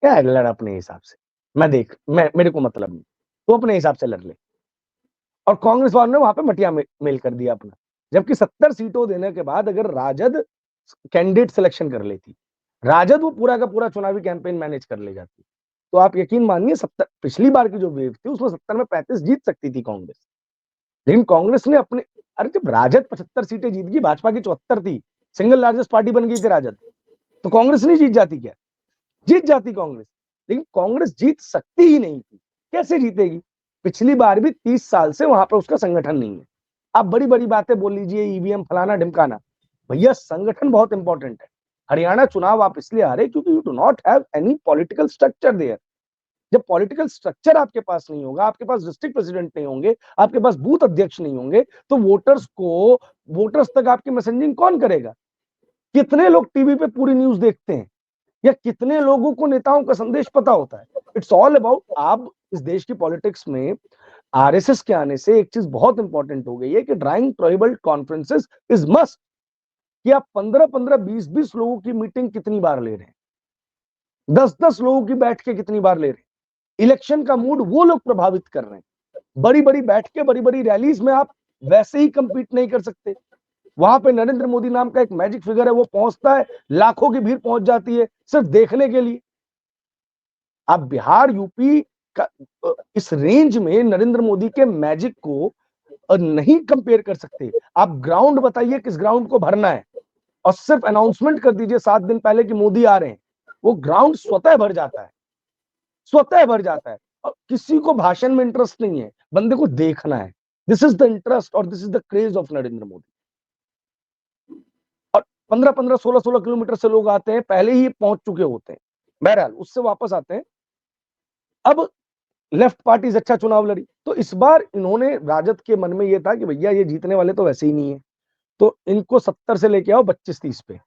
क्या लड़ अपने हिसाब से, मैं मेरे को मतलब नहीं, तो अपने हिसाब से लड़ ले। और कांग्रेस वालों ने वहां पे मटिया मेल कर दिया अपना। जबकि 70 सीटों देने के बाद अगर राजद कैंडिडेट सिलेक्शन कर लेती, राजद वो पूरा का पूरा चुनावी कैंपेन मैनेज कर ले जाती, तो आप यकीन मानिए 70, पिछली बार की जो वेव थी उसमें 70 में 35 जीत सकती थी कांग्रेस। लेकिन कांग्रेस ने अपने, अरे जब राजद 75 सीटें जीत गई, भाजपा की 74 थी, सिंगल लार्जेस्ट पार्टी बन गई थी राजद, तो कांग्रेस नहीं जीत जाती क्या? जीत जाती कांग्रेस। लेकिन कांग्रेस जीत सकती ही नहीं थी। कैसे जीतेगी? पिछली बार भी 30 साल से वहां पर उसका संगठन नहीं है। आप बड़ी बड़ी बातें बोल लीजिए, ईवीएम फलाना ढिमकाना, भैया संगठन बहुत इंपॉर्टेंट है। हरियाणा चुनाव आप इसलिए हारे क्योंकि you do not have any political structure there. जब पॉलिटिकल स्ट्रक्चर आपके पास नहीं होगा, आपके पास डिस्ट्रिक्ट प्रेसिडेंट नहीं होंगे, आपके पास बूथ अध्यक्ष नहीं होंगे, तो वोटर्स तक आपकी मैसेजिंग कौन करेगा? कितने लोग टीवी पे पूरी न्यूज देखते हैं, या कितने लोगों को नेताओं का संदेश पता होता है? इट्स ऑल अबाउट, आप इस देश की पॉलिटिक्स में आरएसएस के आने से एक चीज बहुत इंपॉर्टेंट हो गई है कि drawing tribal conferences is must. कि आप 15-15, 20-20 लोगों की मीटिंग कितनी बार ले रहे हैं, 10-10 लोगों की बैठ के कितनी बार ले रहे हैं। इलेक्शन का मूड वो लोग प्रभावित कर रहे हैं। बड़ी बड़ी बैठकें, बड़ी बड़ी रैलीज में आप वैसे ही कंपीट नहीं कर सकते। वहां पे नरेंद्र मोदी नाम का एक मैजिक फिगर है, वो पहुंचता है, लाखों की भीड़ पहुंच जाती है सिर्फ देखने के लिए। आप बिहार, यूपी का इस रेंज में नरेंद्र मोदी के मैजिक को नहीं कंपेयर कर सकते। आप ग्राउंड बताइए किस ग्राउंड को भरना है, और सिर्फ अनाउंसमेंट कर दीजिए 7 दिन पहले कि मोदी आ रहे हैं, वो ग्राउंड स्वतः भर जाता है, स्वतः भर जाता है। और किसी को भाषण में इंटरेस्ट नहीं है, बंदे को देखना है। दिस इज द इंटरेस्ट और this is the craze of Narendra Modi. और 15-15, 16-16 किलोमीटर से लोग आते हैं, पहले ही पहुंच चुके होते हैं। बहरहाल उससे वापस आते हैं। अब लेफ्ट पार्टीज अच्छा चुनाव लड़ी, तो इस बार इन्होंने, राजद के मन में यह था कि भैया ये जीतने वाले तो वैसे ही नहीं है, तो इनको 70 से लेके आओ 25-30 पे,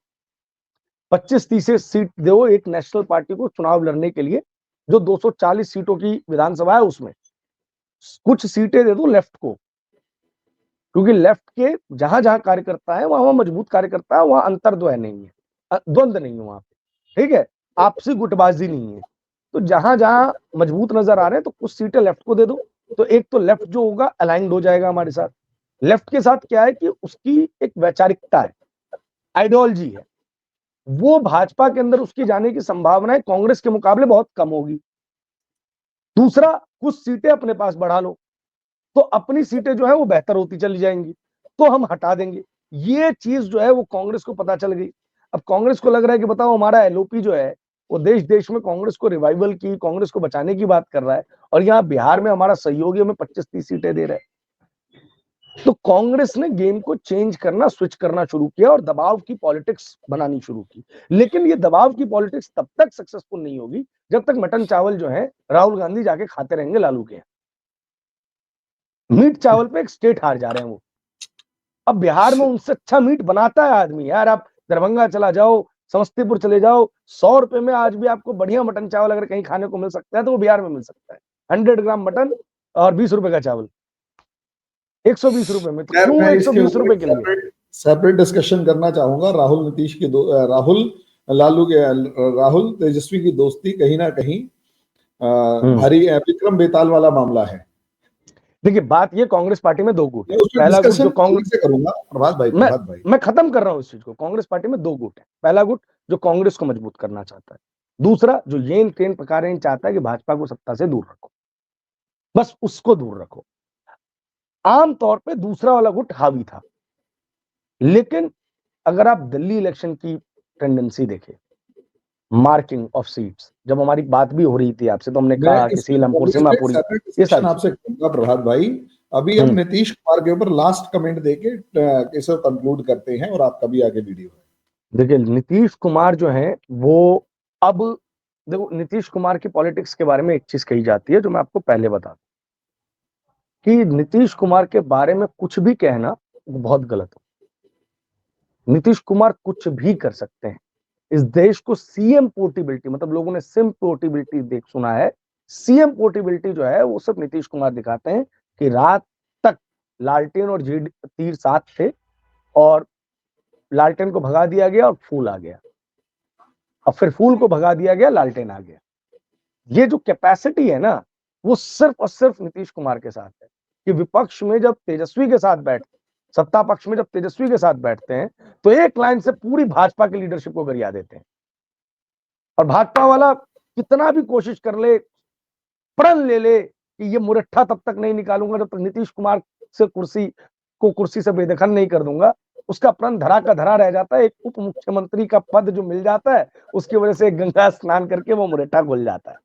25-30 सीट दो एक नेशनल पार्टी को चुनाव लड़ने के लिए। जो 240 सीटों की विधानसभा है उसमें कुछ सीटें दे दो लेफ्ट को, क्योंकि लेफ्ट के जहां जहां कार्यकर्ता है वहां मजबूत कार्यकर्ता है, वहां अंतर्द्वय नहीं है, द्वंद्व नहीं है वहां पे, ठीक है, आपसी गुटबाजी नहीं है। तो जहां जहां मजबूत नजर आ रहे हैं तो कुछ सीटें लेफ्ट को दे दो। तो एक तो लेफ्ट जो होगा अलाइंड हो जाएगा हमारे साथ। लेफ्ट के साथ क्या है कि उसकी एक वैचारिकता है, आइडियोलॉजी है, वो भाजपा के अंदर उसकी जाने की संभावना कांग्रेस के मुकाबले बहुत कम होगी। दूसरा, कुछ सीटें अपने पास बढ़ा लो, तो अपनी सीटें जो है वो बेहतर होती चली जाएंगी, तो हम हटा देंगे। ये चीज जो है वो कांग्रेस को पता चल गई। अब कांग्रेस को लग रहा है कि बताओ हमारा एलओपी जो है वो देश देश में कांग्रेस को रिवाइवल की, कांग्रेस को बचाने की बात कर रहा है, और यहाँ बिहार में हमारा सहयोगी हमें 25-30 सीटें दे रहा है। तो कांग्रेस ने गेम को चेंज करना, स्विच करना शुरू किया और दबाव की पॉलिटिक्स बनानी शुरू की। लेकिन ये दबाव की पॉलिटिक्स तब तक सक्सेसफुल नहीं होगी जब तक मटन चावल जो है राहुल गांधी जाके खाते रहेंगे लालू के। मीट चावल पे एक स्टेट हार जा रहे हैं वो। अब बिहार में उनसे अच्छा मीट बनाता है आदमी यार। आप दरभंगा चला जाओ, समस्तीपुर चले जाओ, 100 रुपए में आज भी आपको बढ़िया मटन चावल अगर कहीं खाने को मिल सकता है तो वो बिहार में मिल सकता है। 100 ग्राम मटन और 20 रुपए का चावल, 120 रुपए में। तो खैर क्यों मैं इसके 120 ऊपर रुपए के लिए? सेपरेट डिस्कशन करना चाहूंगा। राहुल नीतीश की राहुल लालू के राहुल तेजस्वी की दोस्ती कहीं ना कहीं भारी विक्रम बेताल वाला मामला है। देखिए बात ये, कांग्रेस पार्टी में 2 गुट है। उस पर पहला गुट जो डिस्कशन कांग्रेस से करूंगा प्रभात भाई। मैं खत्म कर रहा हूं इस चीज को। कांग्रेस पार्टी में 2 गुट है। पहला गुट जो कांग्रेस को मजबूत करना चाहता है, दूसरा जो येन केन प्रकार चाहता है कि भाजपा को सत्ता से दूर रखो, बस उसको दूर रखो। आमतौर पे दूसरा वाला गुट हावी था। लेकिन अगर आप दिल्ली इलेक्शन की टेंडेंसी देखें, मार्किंग ऑफ सीट्स, जब हमारी बात भी हो रही थी आपसे तो हमने मैं कहा कि सीलमपुर, सीमापुरी, ये डिस्कशन सारी आपसे करूंगा प्रभात भाई। अभी हम नीतीश कुमार के ऊपर लास्ट कमेंट देके इसे कंक्लूड करते हैं और आपका भी आगे वीडियो है। देखिए नीतीश कुमार जो है वो, अब देखो नीतीश कुमार की पॉलिटिक्स के बारे में एक चीज कही जाती है जो मैं आपको पहले बता दूं कि नीतीश कुमार के बारे में कुछ भी कहना वो बहुत गलत हो। नीतीश कुमार कुछ भी कर सकते हैं। इस देश को सीएम पोर्टेबिलिटी, मतलब लोगों ने सिम पोर्टेबिलिटी देख सुना है, सीएम पोर्टेबिलिटी जो है वो सब नीतीश कुमार दिखाते हैं कि रात तक लालटेन और तीर साथ थे और लालटेन को भगा दिया गया और फूल आ गया, और फिर फूल को भगा दिया गया, लालटेन आ गया। ये जो कैपेसिटी है ना वो सिर्फ और सिर्फ नीतीश कुमार के साथ है कि विपक्ष में जब तेजस्वी के साथ बैठ, सत्ता पक्ष में जब तेजस्वी के साथ बैठते हैं तो एक लाइन से पूरी भाजपा की लीडरशिप को गरिया देते हैं। और भाजपा वाला कितना भी कोशिश कर ले, प्रण ले ले कि ये मुरट्ठा तब तक नहीं निकालूंगा जब तक नीतीश कुमार से कुर्सी से बेदखल नहीं कर दूंगा, उसका प्रण धरा का धरा रह जाता है। एक उप मुख्यमंत्री का पद जो मिल जाता है उसकी वजह से गंगा स्नान करके वो मुरट्ठा घुल जाता है।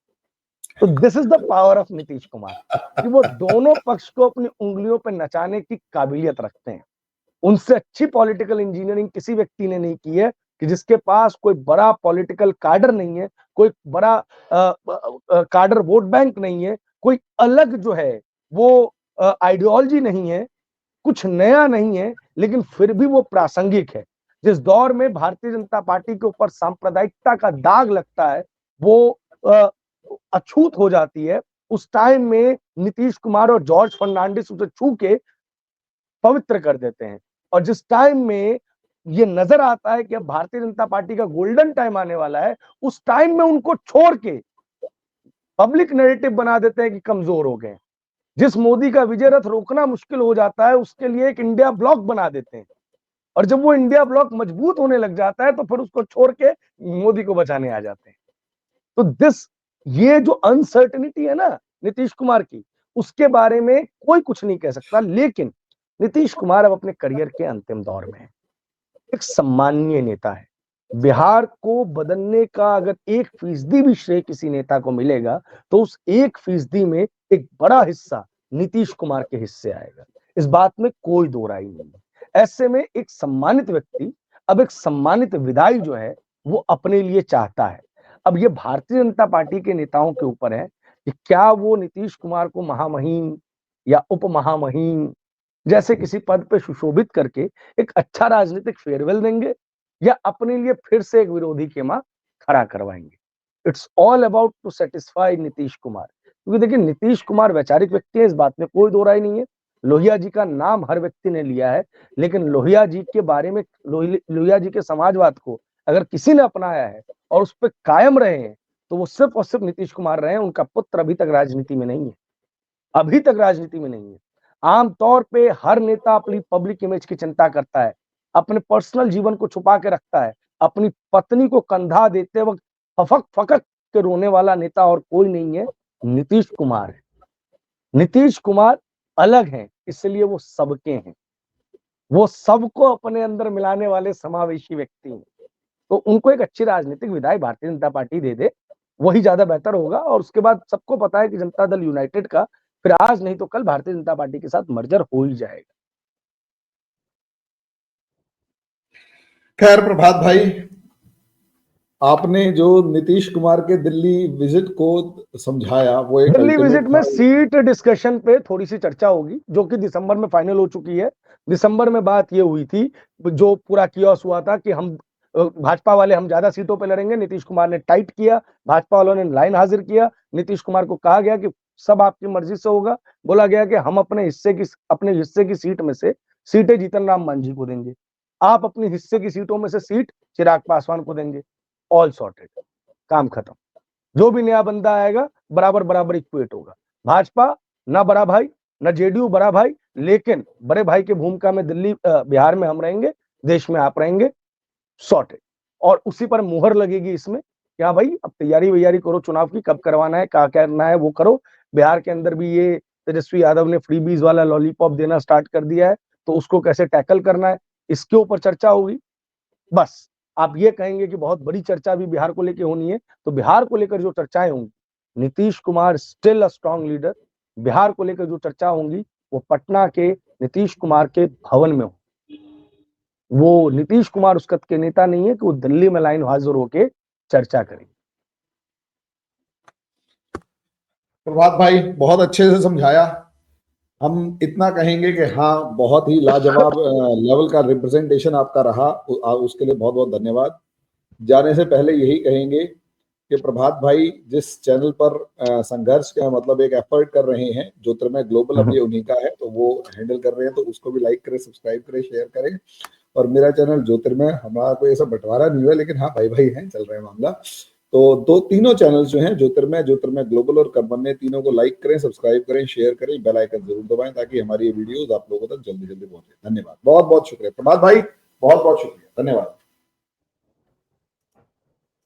तो this is the power of Nitish Kumar कि वो दोनों पक्ष को अपनी उंगलियों पर नचाने की काबिलियत रखते हैं। उनसे अच्छी पॉलिटिकल इंजीनियरिंग किसी व्यक्ति ने नहीं की है कि जिसके पास कोई बड़ा पॉलिटिकल कार्डर नहीं है, कोई बड़ा कार्डर वोट बैंक नहीं है, कोई अलग जो है वो आइडियोलॉजी नहीं है, कुछ नया नहीं है, लेकिन फिर भी वो प्रासंगिक है। जिस दौर में भारतीय जनता पार्टी के ऊपर सांप्रदायिकता का दाग लगता है, वो अछूत हो जाती है, उस टाइम में नीतीश कुमार और जॉर्ज फर्नांडिस उसे छू के पवित्र कर देते हैं। और जिस टाइम में ये नजर आता है कि अब भारतीय जनता पार्टी का गोल्डन टाइम आने वाला है, उस टाइम में उनको छोड़ के पब्लिक नैरेटिव बना देते हैं कि कमजोर हो गए। जिस मोदी का विजय रथ रोकना मुश्किल हो जाता है, उसके लिए एक इंडिया ब्लॉक बना देते हैं, और जब वो इंडिया ब्लॉक मजबूत होने लग जाता है तो फिर उसको छोड़ के मोदी को बचाने आ जाते हैं। तो ये जो अनसर्टेनिटी है ना नीतीश कुमार की, उसके बारे में कोई कुछ नहीं कह सकता। लेकिन नीतीश कुमार अब अपने करियर के अंतिम दौर में है, एक सम्माननीय नेता है। बिहार को बदलने का अगर 1% भी श्रेय किसी नेता को मिलेगा तो उस 1% में एक बड़ा हिस्सा नीतीश कुमार के हिस्से आएगा, इस बात में कोई दो राय नहीं है। ऐसे में एक सम्मानित व्यक्ति अब एक सम्मानित विदाई जो है वो अपने लिए चाहता है। अब ये भारतीय जनता पार्टी के नेताओं के ऊपर है कि क्या वो नीतीश कुमार को महामहिम या उप महामहिम जैसे किसी पद पे सुशोभित करके एक अच्छा राजनीतिक फेयरवेल देंगे, या अपने लिए फिर से एक विरोधी खेमा खड़ा करवाएंगे। It's all about to satisfy Nitish Kumar, क्योंकि देखिए नीतीश कुमार वैचारिक व्यक्ति है, इस बात में कोई दो राय नहीं है। लोहिया जी का नाम हर व्यक्ति ने लिया है, लेकिन लोहिया जी के बारे में, लोहिया जी के समाजवाद को अगर किसी ने अपनाया है और उस पर कायम रहे हैं तो वो सिर्फ और सिर्फ नीतीश कुमार रहे हैं। उनका पुत्र अभी तक राजनीति में नहीं है, अभी तक राजनीति में नहीं है। आमतौर पे हर नेता अपनी पब्लिक इमेज की चिंता करता है, अपने पर्सनल जीवन को छुपा के रखता है। अपनी पत्नी को कंधा देते वक्त फफक फकक के रोने वाला नेता और कोई नहीं है, नीतीश कुमार है। नीतीश कुमार अलग हैं, इसलिए वो सबके हैं, वो सबको अपने अंदर मिलाने वाले समावेशी व्यक्ति हैं। तो उनको एक अच्छी राजनीतिक विदाई भारतीय जनता पार्टी दे दे, वही ज्यादा बेहतर होगा। और उसके बाद सबको पता है कि जनता दल यूनाइटेड का फिर आज नहीं तो कल भारतीय जनता पार्टी के साथ मर्जर हो ही जाएगा। खैर प्रभात भाई, आपने जो नीतीश कुमार के दिल्ली विजिट को समझाया वो एक दिल्ली अल्टीमेट विजिट में था। सीट डिस्कशन पे थोड़ी सी चर्चा होगी, जो कि दिसंबर में फाइनल हो चुकी है। दिसंबर में बात ये हुई थी, जो पूरा कियोस हुआ था कि हम भाजपा वाले हम ज्यादा सीटों पे लड़ेंगे। नीतीश कुमार ने टाइट किया, भाजपा वालों ने लाइन हाजिर किया। नीतीश कुमार को कहा गया कि सब आपकी मर्जी से होगा। बोला गया कि हम अपने हिस्से की सीट में से सीटें जीतन राम मांझी को देंगे, आप अपने हिस्से की सीटों में से सीट चिराग पासवान को देंगे। ऑल सॉर्टेड, काम खत्म। जो भी नया बंदा आएगा बराबर बराबर इक्वेट होगा। भाजपा ना बड़ा भाई, ना जेडीयू बड़ा भाई, लेकिन बड़े भाई की भूमिका में दिल्ली बिहार में हम रहेंगे, देश में आप रहेंगे, सॉर्टेड। और उसी पर मुहर लगेगी इसमें, क्या भाई अब तैयारी वैयारी करो चुनाव की, कब करवाना है, क्या करना है वो करो। बिहार के अंदर भी ये तेजस्वी यादव ने फ्रीबीज वाला लॉलीपॉप देना स्टार्ट कर दिया है, तो उसको कैसे टैकल करना है, इसके ऊपर चर्चा होगी। बस आप ये कहेंगे कि बहुत बड़ी चर्चा भी बिहार को लेकर होनी है, तो बिहार को लेकर जो चर्चाएं होंगी, Nitish Kumar still a strong leader. Bihar को लेकर जो चर्चा होंगी वो पटना के नीतीश कुमार के भवन में हो। वो नीतीश कुमार उस कद के नेता नहीं है कि वो दिल्ली में लाइन हाजिर होके चर्चा करें। प्रभात भाई बहुत अच्छे से समझाया। हम इतना कहेंगे कि हाँ, बहुत ही लाजवाब लेवल का रिप्रेजेंटेशन आपका रहा, उसके लिए बहुत बहुत धन्यवाद। जाने से पहले यही कहेंगे कि प्रभात भाई जिस चैनल पर संघर्ष का मतलब एक एफर्ट कर रहे हैं, ज्योतिर्मय ग्लोबल अब ये उन्हीं का है, तो वो हैंडल कर रहे हैं, तो उसको भी लाइक करें, सब्सक्राइब करें, शेयर करें। और मेरा चैनल ज्योतिर्मय, हमारा कोई ऐसा बंटवारा नहीं हुआ, लेकिन हाँ भाई भाई हैं, चल रहा है मामला। तो तीनों चैनल जो हैं, ज्योतिर्मय, ज्योतिर्मय ग्लोबल और कर्मण्य, तीनों को लाइक करें, सब्सक्राइब करें, शेयर करें, बेल आइकन जरूर दबाएं ताकि हमारी ये वीडियोस आप लोगों तक जल्दी जल्दी पहुंचे। धन्यवाद, बहुत बहुत शुक्रिया प्रभात भाई, बहुत बहुत शुक्रिया, धन्यवाद।